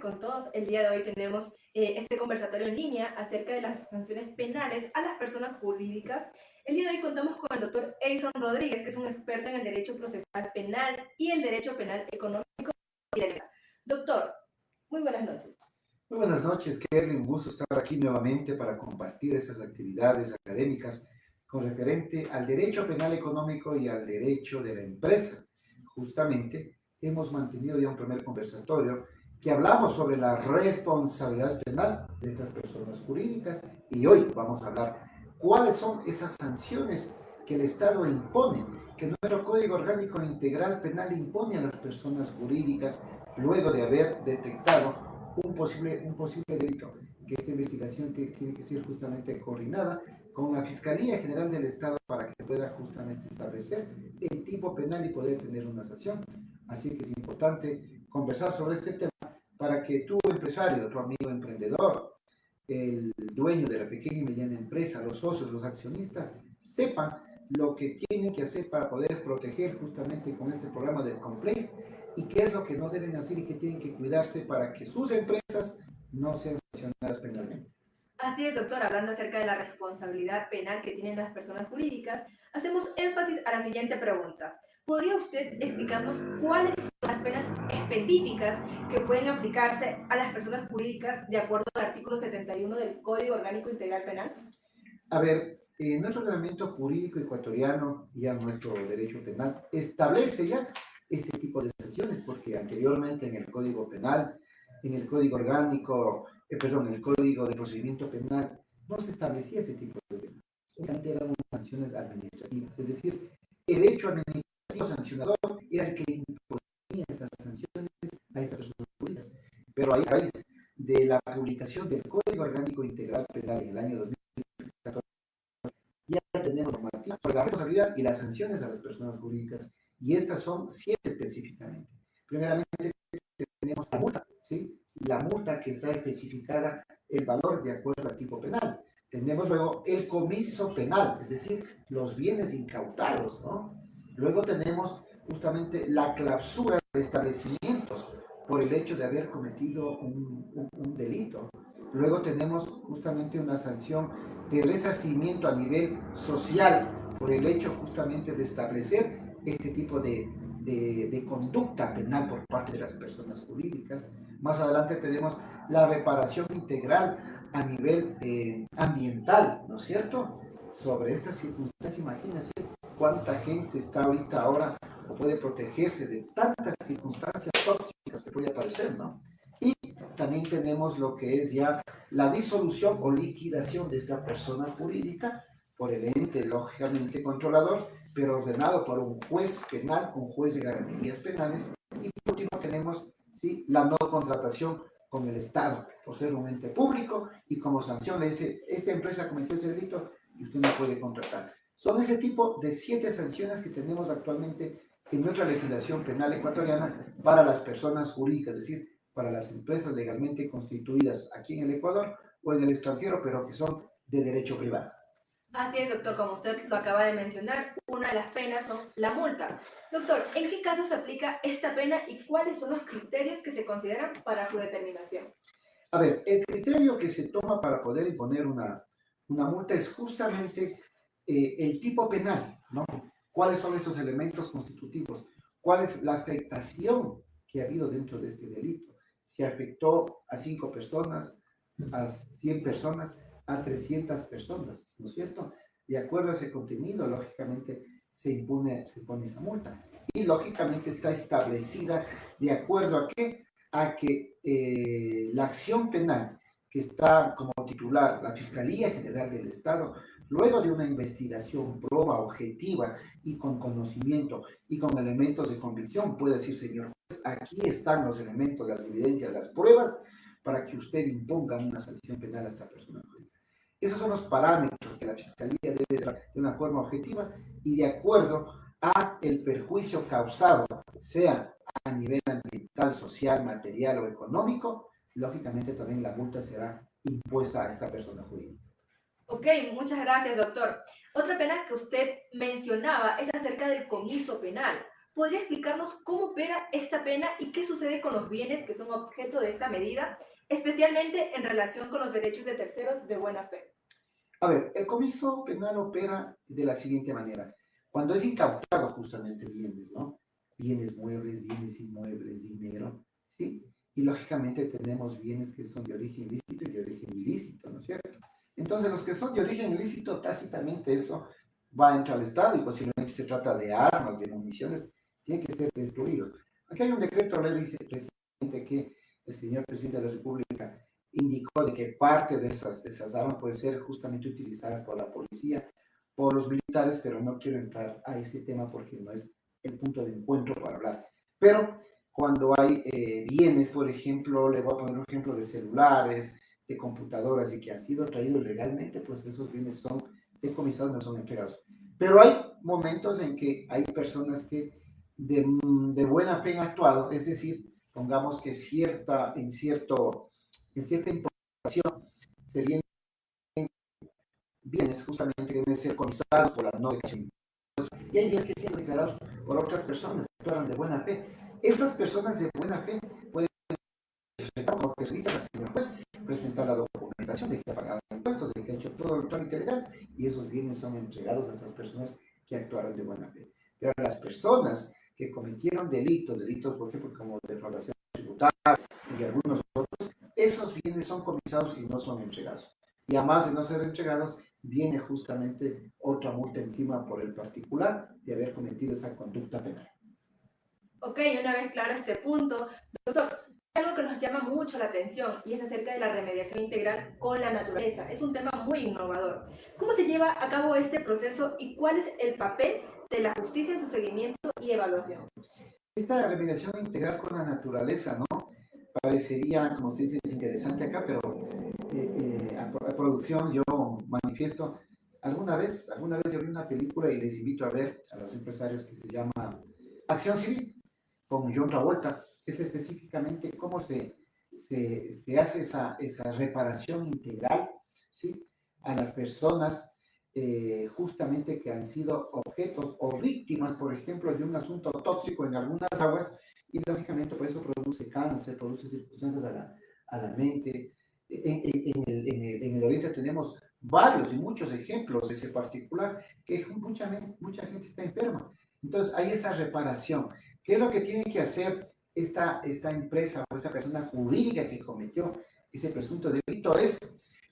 con todos. El día de hoy tenemos este conversatorio en línea acerca de las sanciones penales a las personas jurídicas. El día de hoy contamos con el doctor Edison Rodríguez, que es un experto en el derecho procesal penal y el derecho penal económico y de la. Doctor, muy buenas noches. Muy buenas noches, Kerry. Un gusto estar aquí nuevamente para compartir esas actividades académicas con referente al derecho penal económico y al derecho de la empresa. Justamente hemos mantenido ya un primer conversatorio que hablamos sobre la responsabilidad penal de estas personas jurídicas y hoy vamos a hablar cuáles son esas sanciones que el Estado impone, que nuestro Código Orgánico Integral Penal impone a las personas jurídicas luego de haber detectado un posible delito, que esta investigación tiene que ser justamente coordinada con la Fiscalía General del Estado para que pueda justamente establecer el tipo penal y poder tener una sanción. Así que es importante conversar sobre este tema para que tu empresario, tu amigo emprendedor, el dueño de la pequeña y mediana empresa, los socios, los accionistas, sepan lo que tienen que hacer para poder proteger justamente con este programa del Complace y qué es lo que no deben hacer y qué tienen que cuidarse para que sus empresas no sean sancionadas penalmente. Así es, doctor. Hablando acerca de la responsabilidad penal que tienen las personas jurídicas, hacemos énfasis a la siguiente pregunta. ¿Podría usted explicarnos cuáles son las penas específicas que pueden aplicarse a las personas jurídicas de acuerdo al artículo 71 del Código Orgánico Integral Penal? A ver, nuestro ordenamiento jurídico ecuatoriano, ya nuestro derecho penal, establece ya este tipo de sanciones, porque anteriormente en el Código Penal, en el Código Orgánico, en el Código de Procedimiento Penal, no se establecía ese tipo de penas. Únicamente eran sanciones administrativas, es decir, el hecho administrativo sancionador era el que imponía estas sanciones a estas personas jurídicas. Pero a raíz de la publicación del Código Orgánico Integral Penal en el año 2014, ya tenemos normativa sobre la responsabilidad y las sanciones a las personas jurídicas, y estas son 7 específicamente. Primeramente, tenemos la multa, ¿sí? La multa que está especificada, el valor de acuerdo al tipo penal. Tenemos luego el comiso penal, es decir, los bienes incautados, ¿no? Luego tenemos justamente la clausura de establecimientos por el hecho de haber cometido un delito. Luego tenemos justamente una sanción de resarcimiento a nivel social por el hecho justamente de establecer este tipo de conducta penal por parte de las personas jurídicas. Más adelante tenemos la reparación integral a nivel ambiental, ¿no es cierto? Sobre estas circunstancias, imagínense cuánta gente está ahora o puede protegerse de tantas circunstancias tóxicas que puede aparecer, ¿no? Y también tenemos lo que es ya la disolución o liquidación de esta persona jurídica por el ente, lógicamente, controlador, pero ordenado por un juez penal, un juez de garantías penales. Y por último tenemos, ¿sí?, la no contratación con el Estado, por ser un ente público y como sanción le dice, esta empresa cometió ese delito y usted no puede contratar. Son ese tipo de 7 sanciones que tenemos actualmente en nuestra legislación penal ecuatoriana para las personas jurídicas, es decir, para las empresas legalmente constituidas aquí en el Ecuador o en el extranjero, pero que son de derecho privado. Así es, doctor, como usted lo acaba de mencionar, una de las penas son la multa. Doctor, ¿en qué caso se aplica esta pena y cuáles son los criterios que se consideran para su determinación? A ver, el criterio que se toma para poder imponer una multa es justamente el tipo penal, ¿no? ¿Cuáles son esos elementos constitutivos? ¿Cuál es la afectación que ha habido dentro de este delito? Si afectó a 5 personas, a 100 personas, a 300 personas, ¿no es cierto? De acuerdo a ese contenido, lógicamente se impone esa multa. Y lógicamente está establecida de acuerdo a qué, a que la acción penal que está como titular la Fiscalía General del Estado, luego de una investigación proba, objetiva y con conocimiento y con elementos de convicción, puede decir, señor juez, aquí están los elementos, las evidencias, las pruebas, para que usted imponga una sanción penal a esta persona jurídica. Esos son los parámetros que la Fiscalía debe dar de una forma objetiva y de acuerdo a el perjuicio causado, sea a nivel ambiental, social, material o económico, lógicamente también la multa será impuesta a esta persona jurídica. Ok, muchas gracias, doctor. Otra pena que usted mencionaba es acerca del comiso penal. ¿podría explicarnos cómo opera esta pena y qué sucede con los bienes que son objeto de esta medida, especialmente en relación con los derechos de terceros de buena fe? A ver, el comiso penal opera de la siguiente manera. Cuando es incautado justamente bienes, ¿no? Bienes muebles, bienes inmuebles, dinero, ¿sí? Y lógicamente tenemos bienes que son de origen lícito y de origen ilícito, ¿no es cierto? Entonces, los que son de origen ilícito, tácitamente eso va a entrar al Estado y posiblemente se trata de armas, de municiones, tiene que ser destruido. Aquí hay un decreto ley dice precisamente que el señor presidente de la República indicó de que parte de esas armas pueden ser justamente utilizadas por la policía, por los militares, pero no quiero entrar a ese tema porque no es el punto de encuentro para hablar. Pero cuando hay bienes, por ejemplo, le voy a poner un ejemplo de celulares, de computadoras y que han sido traídos legalmente, pues esos bienes son decomisados, no son entregados. Pero hay momentos en que hay personas que de buena fe han actuado, es decir, pongamos que en cierta importación se vienen bienes justamente que deben ser comisados por la no declaración. Y hay bienes que sean declarados por otras personas que actúan de buena fe. Esas personas de buena fe pueden, como que listas al juez, presentar la documentación de que ha pagado impuestos, de que ha hecho todo el trámite legal, y esos bienes son entregados a esas personas que actuaron de buena fe. Pero las personas que cometieron delitos, por ejemplo, como defraudación tributaria y algunos otros, esos bienes son comisados y no son entregados. Y además de no ser entregados, viene justamente otra multa encima por el particular de haber cometido esa conducta penal. Ok, una vez claro este punto, doctor, hay algo que nos llama mucho la atención y es acerca de la remediación integral con la naturaleza. Es un tema muy innovador. ¿Cómo se lleva a cabo este proceso y cuál es el papel de la justicia en su seguimiento y evaluación? Esta remediación integral con la naturaleza, ¿no? Parecería, como se dice, interesante acá, pero a producción yo manifiesto, alguna vez yo vi una película y les invito a ver a los empresarios que se llama Acción Civil, con John Travolta. Es específicamente cómo se hace esa reparación integral, ¿sí? A las personas justamente que han sido objetos o víctimas, por ejemplo, de un asunto tóxico en algunas aguas, y lógicamente por eso produce cáncer, produce circunstancias a la mente. En el Oriente tenemos varios y muchos ejemplos de ese particular, que mucha gente está enferma. Entonces hay esa reparación. ¿Qué es lo que tiene que hacer esta empresa o esta persona jurídica que cometió ese presunto delito? Es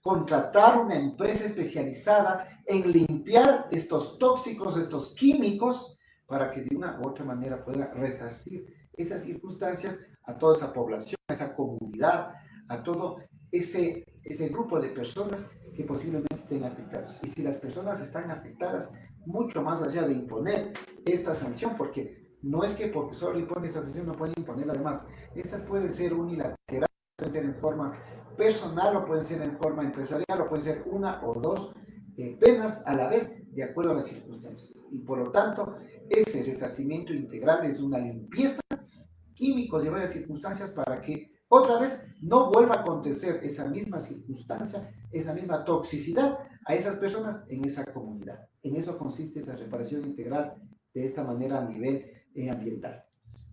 contratar una empresa especializada en limpiar estos tóxicos, estos químicos, para que de una u otra manera pueda resarcir esas circunstancias a toda esa población, a esa comunidad, a todo ese grupo de personas que posiblemente estén afectadas. Y si las personas están afectadas, mucho más allá de imponer esta sanción, porque no es que porque solo impone esta sanción no pueden imponer además. Estas pueden ser unilaterales, pueden ser en forma personal o pueden ser en forma empresarial o pueden ser una o dos penas a la vez de acuerdo a las circunstancias. Y por lo tanto, ese resarcimiento integral es una limpieza químicos de varias circunstancias para que otra vez no vuelva a acontecer esa misma circunstancia, esa misma toxicidad a esas personas en esa comunidad. En eso consiste esa reparación integral de esta manera a nivel ambiental.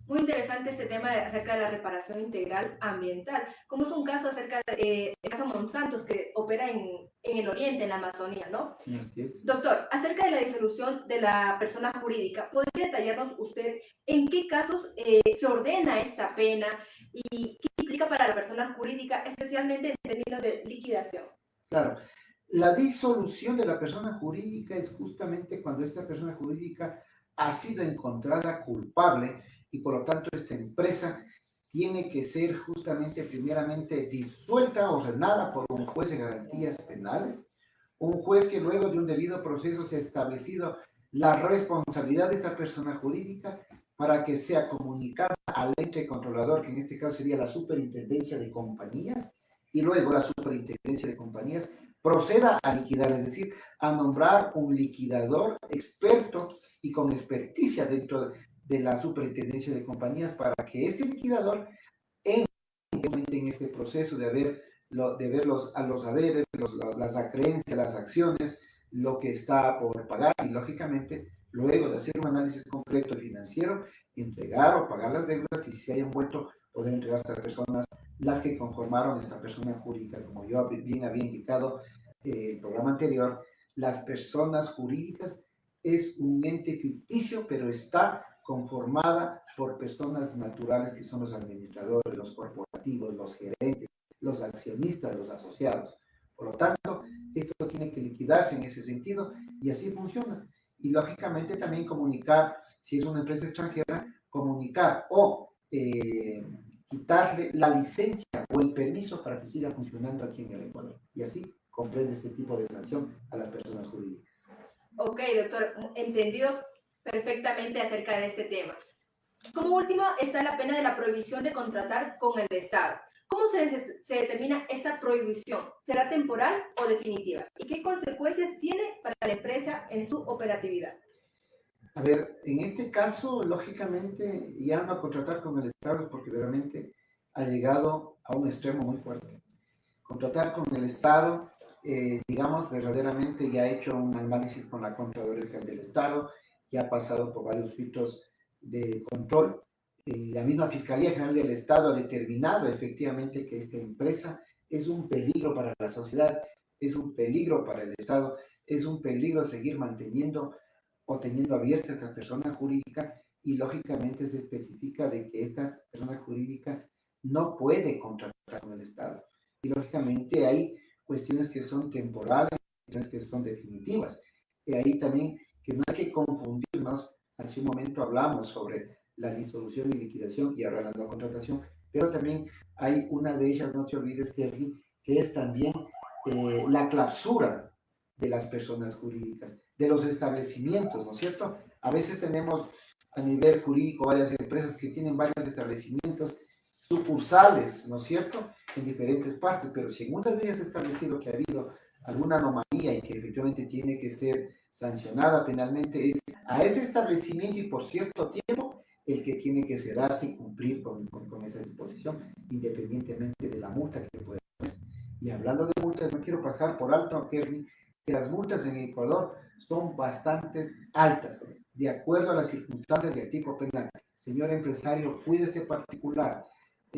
Muy interesante este tema acerca de la reparación integral ambiental, como es un caso acerca del caso Monsanto que opera en el oriente, en la Amazonía, ¿no? Así es. Doctor, acerca de la disolución de la persona jurídica, ¿podría detallarnos usted en qué casos se ordena esta pena y qué implica para la persona jurídica, especialmente en términos de liquidación? Claro, la disolución de la persona jurídica es justamente cuando esta persona jurídica ha sido encontrada culpable y por lo tanto esta empresa tiene que ser justamente primeramente disuelta, ordenada por un juez de garantías penales, un juez que luego de un debido proceso se ha establecido la responsabilidad de esta persona jurídica para que sea comunicada al ente controlador, que en este caso sería la Superintendencia de Compañías, y luego la Superintendencia de Compañías proceda a liquidar, es decir, a nombrar un liquidador experto y con experticia dentro de la Superintendencia de Compañías para que este liquidador entre en este proceso de ver a los haberes, las acreencias, las acciones, lo que está por pagar y lógicamente luego de hacer un análisis completo y financiero, entregar o pagar las deudas y si hayan vuelto, poder entregar a las personas, las que conformaron esta persona jurídica, como yo bien había indicado el programa anterior, las personas jurídicas es un ente ficticio, pero está conformada por personas naturales que son los administradores, los corporativos, los gerentes, los accionistas, los asociados. Por lo tanto, esto tiene que liquidarse en ese sentido y así funciona. Y lógicamente también comunicar, si es una empresa extranjera, comunicar o quitarle la licencia o el permiso para que siga funcionando aquí en el Ecuador. Y así comprende este tipo de sanción a las personas jurídicas. Ok, doctor, entendido perfectamente acerca de este tema. Como último está la pena de la prohibición de contratar con el Estado. ¿Cómo se determina esta prohibición? ¿Será temporal o definitiva? ¿Y qué consecuencias tiene para la empresa en su operatividad? A ver, en este caso, lógicamente, ya no contratar con el Estado porque realmente ha llegado a un extremo muy fuerte. Contratar con el Estado, digamos, verdaderamente ya ha hecho un análisis con la Contraloría General del Estado, ya ha pasado por varios filtros de control. La misma Fiscalía General del Estado ha determinado efectivamente que esta empresa es un peligro para la sociedad, es un peligro para el Estado, es un peligro seguir manteniendo o teniendo abierta esta persona jurídica y lógicamente se especifica de que esta persona jurídica no puede contratar con el Estado. Y lógicamente hay cuestiones que son temporales, cuestiones que son definitivas. Y ahí también que no hay que confundirnos, hace un momento hablamos sobre la disolución y liquidación y ahora la no contratación, pero también hay una de ellas, no te olvides, Kerry, que es también la clausura de las personas jurídicas, de los establecimientos, ¿no es cierto? A veces tenemos a nivel jurídico varias empresas que tienen varios establecimientos, sucursales, ¿no es cierto?, en diferentes partes, pero si en una de ellas establecido que ha habido alguna anomalía y que efectivamente tiene que ser sancionada penalmente, es a ese establecimiento y por cierto tiempo el que tiene que cerrarse y cumplir con esa disposición, independientemente de la multa que puede tener. Y hablando de multas, no quiero pasar por alto, Kerry, que las multas en Ecuador son bastante altas, de acuerdo a las circunstancias del tipo penal. Señor empresario, cuídese particular,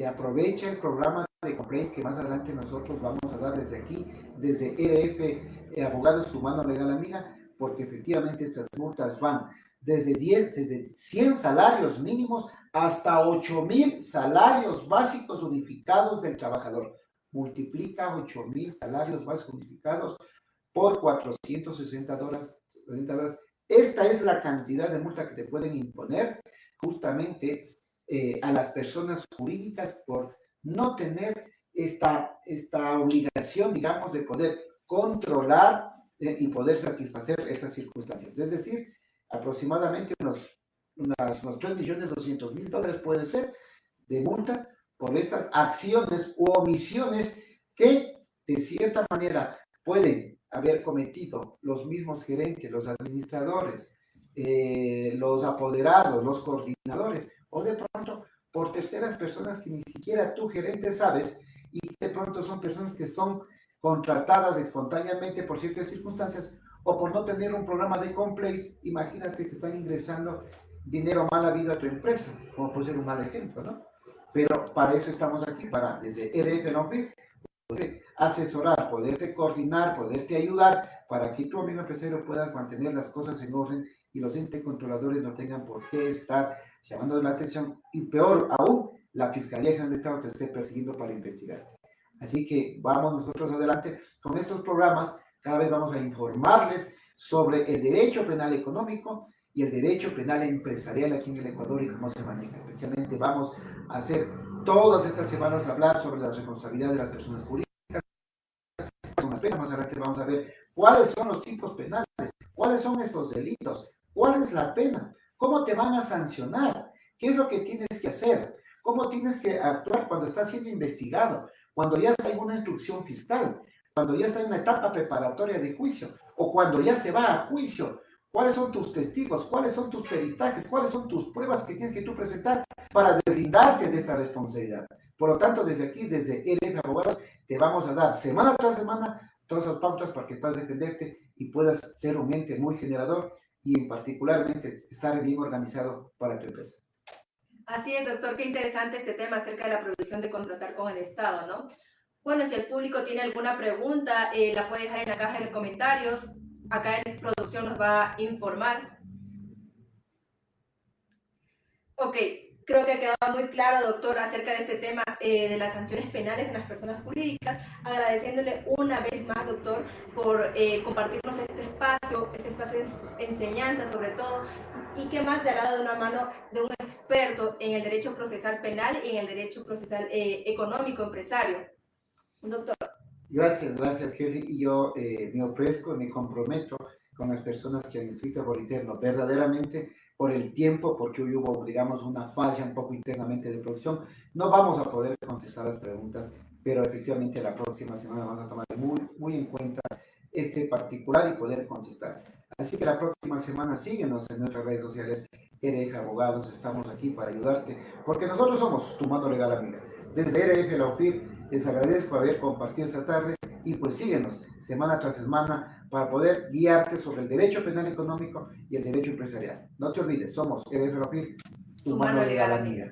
aprovecha el programa de compliance que más adelante nosotros vamos a dar desde aquí, desde ERF, Abogados Humanos Legal Amiga, porque efectivamente estas multas van desde 100 salarios mínimos hasta 8,000 salarios básicos unificados del trabajador. Multiplica 8,000 salarios básicos unificados por $460. Esta es la cantidad de multa que te pueden imponer justamente a las personas jurídicas por no tener esta obligación, digamos, de poder controlar y poder satisfacer esas circunstancias. Es decir, aproximadamente unos $3.200.000 puede ser de multa por estas acciones u omisiones que de cierta manera pueden haber cometido los mismos gerentes, los administradores, los apoderados, los coordinadores, o de pronto por terceras personas que ni siquiera tú, gerente, sabes, y de pronto son personas que son contratadas espontáneamente por ciertas circunstancias, o por no tener un programa de compliance. Imagínate que están ingresando dinero mal habido a tu empresa, como puede ser un mal ejemplo, ¿no? Pero para eso estamos aquí, para desde RF NOPI, poder asesorar, poderte coordinar, poderte ayudar para que tu amigo empresario pueda mantener las cosas en orden y los entes controladores no tengan por qué estar llamando la atención y peor aún, la Fiscalía General del Estado te esté persiguiendo para investigarte. Así que vamos nosotros adelante con estos programas, cada vez vamos a informarles sobre el derecho penal económico y el derecho penal empresarial aquí en el Ecuador y cómo se maneja. Especialmente vamos a hacer todas estas semanas hablar sobre la responsabilidad de las personas jurídicas, son las penas. Más adelante vamos a ver cuáles son los tipos penales, cuáles son estos delitos, cuál es la pena, cómo te van a sancionar, qué es lo que tienes que hacer, cómo tienes que actuar cuando estás siendo investigado, cuando ya está en una instrucción fiscal, cuando ya está en una etapa preparatoria de juicio o cuando ya se va a juicio. ¿Cuáles son tus testigos? ¿Cuáles son tus peritajes? ¿Cuáles son tus pruebas que tienes que tú presentar para deslindarte de esta responsabilidad? Por lo tanto, desde aquí, desde RF Abogados, te vamos a dar semana tras semana todas las pautas para que puedas defenderte y puedas ser un ente muy generador y particularmente estar bien organizado para tu empresa. Así es, doctor, qué interesante este tema acerca de la prohibición de contratar con el Estado, ¿no? Bueno, si el público tiene alguna pregunta, la puede dejar en la caja de comentarios. Acá en producción nos va a informar. Ok, creo que ha quedado muy claro, doctor, acerca de este tema de las sanciones penales en las personas jurídicas. Agradeciéndole una vez más, doctor, por compartirnos este espacio de enseñanza sobre todo, y que más dará de una mano de un experto en el derecho procesal penal y en el derecho procesal económico empresario. Doctor. Gracias, Jerry. Y yo me ofrezco, me comprometo con las personas que han inscrito por interno, verdaderamente por el tiempo, porque hoy hubo, digamos, una falla un poco internamente de producción. No vamos a poder contestar las preguntas, pero efectivamente la próxima semana vamos a tomar muy en cuenta este particular y poder contestar. Así que la próxima semana síguenos en nuestras redes sociales. RF Abogados, estamos aquí para ayudarte, porque nosotros somos tu mano legal amiga. Desde RF La UFIR les agradezco haber compartido esta tarde y pues síguenos semana tras semana para poder guiarte sobre el derecho penal económico y el derecho empresarial. No te olvides, somos RF La UFIR, tu mano legal amiga.